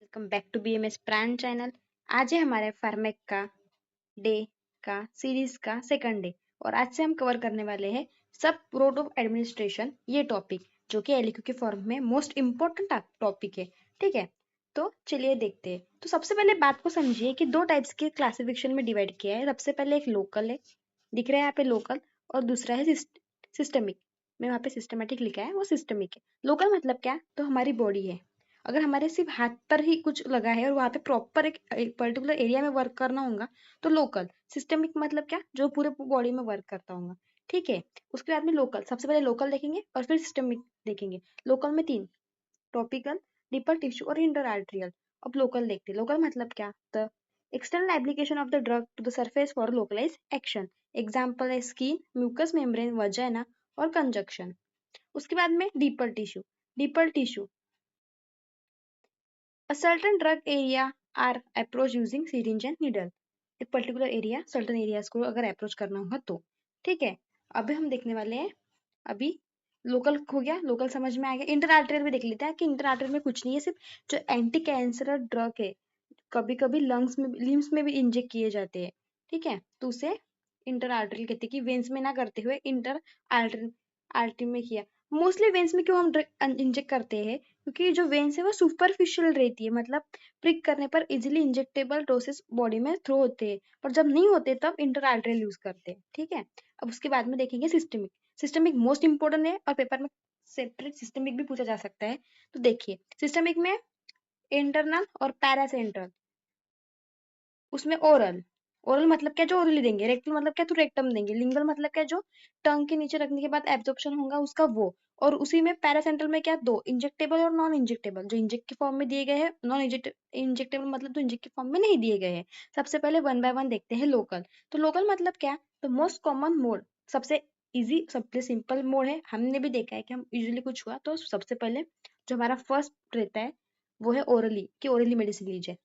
Welcome back to BMS प्राण channel. आज है हमारे फार्मेक का डे का सीरीज का सेकंड डे और आज से हम कवर करने वाले हैं सब रोड ऑफ एडमिनिस्ट्रेशन, ये टॉपिक जो कि एलक्यू के फॉर्म में मोस्ट इम्पोर्टेंट टॉपिक है। ठीक है, तो चलिए देखते हैं। तो सबसे पहले बात को समझिए कि दो टाइप्स के क्लासिफिकेशन में डिवाइड किया है। सबसे पहले एक लोकल है, दिख रहा है यहाँ पे लोकल, और दूसरा है सिस्टमिक। मैं वहाँ पे सिस्टमेटिक लिखा है, वो सिस्टमिक है। लोकल मतलब क्या, तो हमारी बॉडी है, अगर हमारे सिर्फ हाथ पर ही कुछ लगा है और वहां पे प्रॉपर एक पर्टिकुलर एरिया में वर्क करना होगा तो लोकल। सिस्टमिक मतलब क्या, जो पूरे बॉडी में वर्क करता होगा। ठीक है, उसके बाद में लोकल, सबसे पहले लोकल देखेंगे और फिर सिस्टमिक देखेंगे। लोकल में तीन, टॉपिकल, डीपर टिश्यू और इंटर आर्टेरियल। अब लोकल देखते हैं। लोकल मतलब क्या, the external application of the drug to the surface for localize action. Example है स्किन, म्यूकस मेम्ब्रेन, वजाइना और कंजक्शन। उसके बाद में deeper tissue. Deeper tissue, A certain drug area are approached using syringe and needle. एक particular area, certain areas को अगर approach करना होगा तो। ठीक है, अभी हम देखने वाले हैं। अभी लोकल हो गया, लोकल समझ में आ गया। इंटर आर्टेरियल भी देख लेते हैं कि इंटर आर्टेरियल में कुछ नहीं है, सिर्फ जो एंटी कैंसर ड्रग है, कभी कभी लंग्स में, लिम्स में भी इंजेक्ट किए जाते हैं। ठीक है, तो उसे इंटर आर्टेरियल कहते हैं, कि वेन्स में ना करते हुए इंटर आर्टरी में किया। मोस्टली वेन्स में क्यों हम इंजेक्ट करते हैं, क्योंकि जो वेन्स है वो सुपरफिशियल रहती है, मतलब प्रिक करने पर इजीली इंजेक्टेबल डोसेस बॉडी में थ्रो होते हैं, पर जब नहीं होते तब इंटर आर्टेरियल यूज करते हैं। ठीक है, अब उसके बाद में देखेंगे सिस्टमिक। सिस्टमिक मोस्ट इंपोर्टेंट है और पेपर में सेपरेट सिस्टमिक भी पूछा जा सकता है। तो देखिए, सिस्टमिक में इंटरनल और पैरासेंट्रल, उसमें ओरल। ओरल मतलब क्या, जो ओरली देंगे। रेक्टल मतलब क्या, तो रेक्टम देंगे। लिंगल मतलब क्या, जो टंग के नीचे रखने के बाद एब्जॉर्प्शन होगा उसका वो। और उसी में पैरासेंट्रल में क्या, दो, इंजेक्टेबल और नॉन इंजेक्टेबल। जो इंजेक्ट के फॉर्म में दिए गए हैं, नॉन इंजेक्टेबल मतलब जो इंजेक्ट के फॉर्म में नहीं दिए गए हैं। सबसे पहले वन बाय वन देखते हैं लोकल। तो लोकल मतलब क्या, तो मोस्ट कॉमन मोड, सबसे इजी, सबसे सिंपल मोड है। हमने भी देखा है कि हम यूजुअली कुछ हुआ तो सबसे पहले जो हमारा फर्स्ट रहता है वो है ओरली, कि ओरली मेडिसिन लीजिए।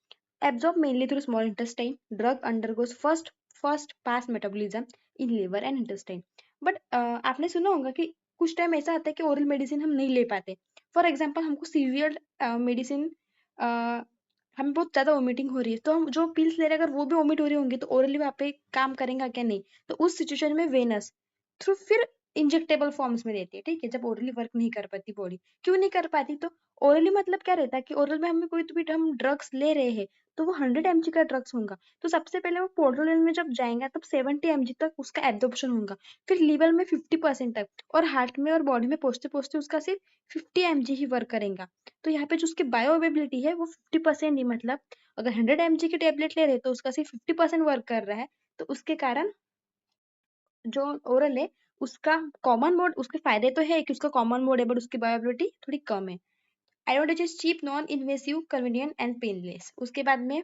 Absorbed mainly through small intestine, drug undergoes first pass metabolism in liver and intestine. But आपने सुना होगा कि कुछ टाइम ऐसा आता है कि ओरल मेडिसिन हम नहीं ले पाते। फॉर एग्जाम्पल, हमको सीवियर मेडिसिन, हमें बहुत ज्यादा वोमिटिंग हो रही है, तो हम जो पिल्स ले रहे हैं अगर वो भी वोमिट हो रही होंगी तो ओरली वहाँ पे काम करेंगे क्या, नहीं। तो उस सिचुएशन में वेनस थ्रू फिर इंजेक्टेबल फॉर्म्स में देती है। ठीक है, जब ओरली वर्क नहीं कर पाती बॉडी, क्यों नहीं कर पाती, तो ओरली मतलब क्या रहता है कि ओरल में हमें कोई तो भी हम ड्रग्स ले रहे हैं तो वो 100 mg का ड्रग्स होगा। तो सबसे पहले वो पोर्टल वेन में जब जाएगा तब 70 mg तक उसका एब्जॉर्प्शन होगा, फिर लीवर में 50% तक, और हार्ट में और बॉडी में पहुंचते पहुंचते उसका सिर्फ 50 mg ही वर्क करेगा। तो यहाँ पे जो उसकी बायो अवेबिलिटी है वो 50% ही, मतलब अगर 100 mg की टेबलेट ले रहे तो उसका सिर्फ 50% वर्क कर रहा है। तो उसके कारण जो ओरल है उसका कॉमन मोड, उसके फायदे तो है कि उसका कॉमन मोड है बट उसकी बायोबिलिटी थोड़ी कम है। Advantage, cheap, non invasive, convenient and painless. उसके बाद में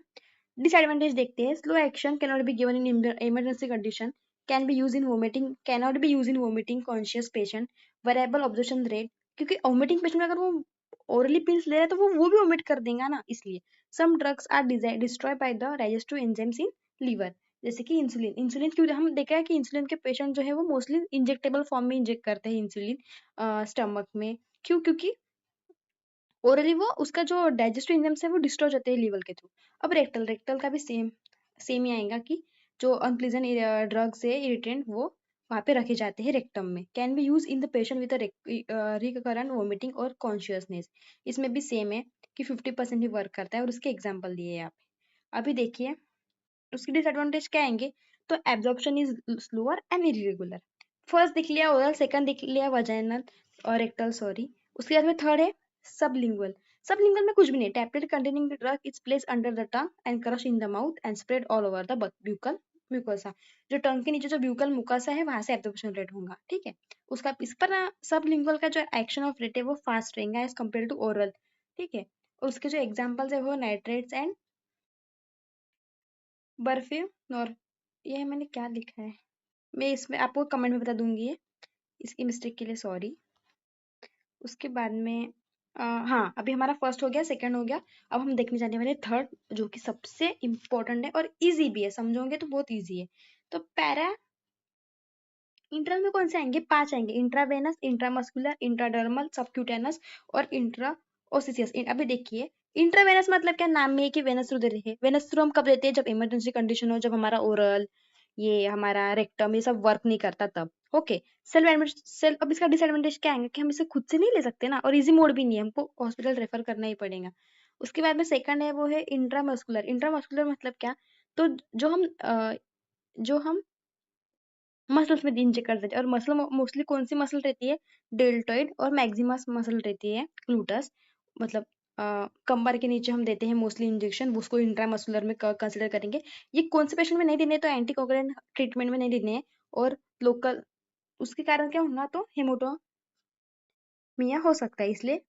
डिसएडवांटेज देखते हैं। Slow action, can not be given in emergency condition, can be use in vomiting, can not be use in vomiting conscious patient, variable observation rate, क्योंकि vomiting patient में अगर वो orally pills ले रहे हैं तो वो भी वोमिट कर देगा ना, इसलिए। Some drugs are destroy by the digestive enzymes in liver, जैसे कि इंसुलिन। इंसुलिन क्यों, हम देखा है कि इंसुलिन के पेशेंट जो है वो मोस्टली इंजेक्टेबल फॉर्म में इंजेक्ट करते हैं इंसुलिन स्टमक में। क्यों, क्योंकि ओरली वो उसका जो डाइजेस्टिव एंजाइम्स है वो डिस्ट्रॉय होते हैं लीवर के थ्रू। अब रेक्टल, रेक्टल का भी सेम ही आएगा कि जो अनप्लीजेंट ड्रग्स है, इरिटेंट, वो वहां पे रखे जाते हैं रेक्टम में। Can be use in the patient with recurrent vomiting और कॉन्शियसनेस। इसमें भी सेम है कि 50% ही वर्क करता है, और उसके एग्जाम्पल दिए हैं यहाँ पे। अभी देखिए उसकी डिसएडवांटेज क्या आएंगे, तो absorption is slower and irregular. First देख लिया ओरल, सेकंड देख लिया वजाइनल और रेक्टल, सॉरी। उसके बाद में थर्ड है सबलिंगुअल। सबलिंगुअल में कुछ भी नहीं, tablet containing the drug is place under the tongue and crush in the mouth and spread all over the buccal mucosa. जो टंग के नीचे जो ब्यूकल मुकोसा है वहां से एब्जॉर्प्शन रेट होगा। ठीक है, उसका इस पर सबलिंगुअल का जो एक्शन ऑफ रेट है वो फास्ट रहेगा एज कम्पेयर टू ओरल। ठीक है, और उसके जो एग्जाम्पल्स है वो नाइट्रेट्स एंड बर्फी। और ये मैंने क्या लिखा है, मैं इसमें आपको कमेंट में बता दूंगी ये, इसकी मिस्टेक के लिए सॉरी। उसके बाद में हाँ, अभी हमारा फर्स्ट हो गया, सेकंड हो गया। अब हम देखने जाने वाले थर्ड, जो कि सबसे इम्पोर्टेंट है और इजी भी है, समझोगे तो बहुत इजी है। तो पैरा इंटरल में कौन से आएंगे, 5 आएंगे। इंट्रावेनस, इंट्रामस्कुलर, इंट्राडर्मल, सबक्यूटेनस और इंट्रा ओसीसीएस। अभी देखिए, इंट्रावेनस मतलब क्या, नाम में है कि वेनस थ्रू दे रहे हैं। वेनस थ्रू हम कब देते हैं, जब इमरजेंसी कंडीशन हो, जब हमारा ओरल, ये हमारा रेक्टम, ये सब वर्क नहीं करता तब। ओके। सेल्फ, अब इसका डिसएडवांटेज क्या है कि हम इसे खुद से नहीं ले सकते ना, और इजी मोड भी नहीं है, हमको हॉस्पिटल रेफर करना ही पड़ेगा। उसके बाद में सेकंड है, वो है इंट्रामस्कुलर। इंट्रामस्कुलर मतलब क्या, तो जो हम मसल्स में इंजेक्ट कर देते हैं। और मसल मोस्टली कौन सी मसल रहती है, डेल्टॉइड और मैक्सिमस मसल रहती है, ग्लूटस, मतलब कमर के नीचे हम देते हैं मोस्टली इंजेक्शन, उसको इंट्रामस्कुलर में कंसिडर करेंगे। ये कौन से पेशेंट में नहीं देने हैं, तो एंटीकोगुलेंट ट्रीटमेंट में नहीं देने हैं, और लोकल, उसके कारण क्या होगा, तो हेमोटोमिया हो सकता है, इसलिए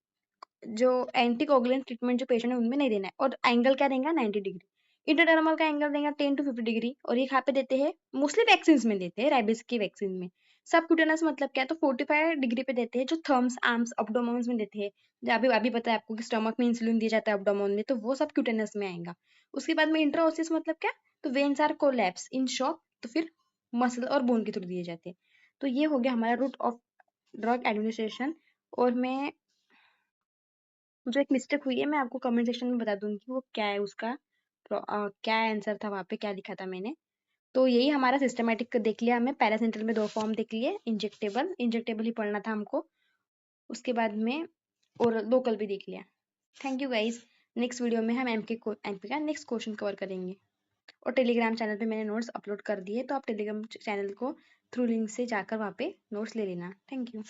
जो एंटीकोगुलेंट ट्रीटमेंट जो पेशेंट है उनमें नहीं देना है। और एंगल क्या देंगे, 90 डिग्री। इंटरडर्मल का एंगल देंगे 10 to 50 डिग्री। और ये कहाँ पे देते हैं, मोस्टली वैक्सीन में देते हैं, रेबिस की वैक्सीन में। सबक्यूटेनस मतलब क्या है, तो 45 डिग्री पे देते हैं, जो थम्स, आर्म्स, अब्डोमेन्स में देते हैं। जो अभी अभी पता है आपको कि स्टमक में इंसुलिन दिया जाता है अब्डोमेन में, तो वो सबक्यूटेनस में आएगा। उसके बाद में इंट्राओसिस मतलब क्या, तो veins are collapse in shock, तो फिर मसल और बोन के थ्रू दिए जाते हैं। तो ये हो गया हमारा रूट ऑफ ड्रग एडमिनिस्ट्रेशन। और मैं, जो एक मिस्टेक हुई है, मैं आपको कमेंट सेक्शन में बता दूंगी कि वो क्या है, उसका क्या आंसर था, वहाँ पे क्या लिखा था मैंने। तो यही हमारा सिस्टमेटिक देख लिया हमें। पैरासेंट्रल में 2 फॉर्म देख लिए, इंजेक्टेबल, इंजेक्टेबल ही पढ़ना था हमको। उसके बाद में और लोकल भी देख लिया। Thank you guys. Next video में हम एमपी का नेक्स्ट क्वेश्चन कवर करेंगे। और टेलीग्राम चैनल पे मैंने नोट्स अपलोड कर दिए, तो आप टेलीग्राम चैनल को थ्रू लिंक से जाकर वहाँ पे नोट्स ले लेना। Thank you.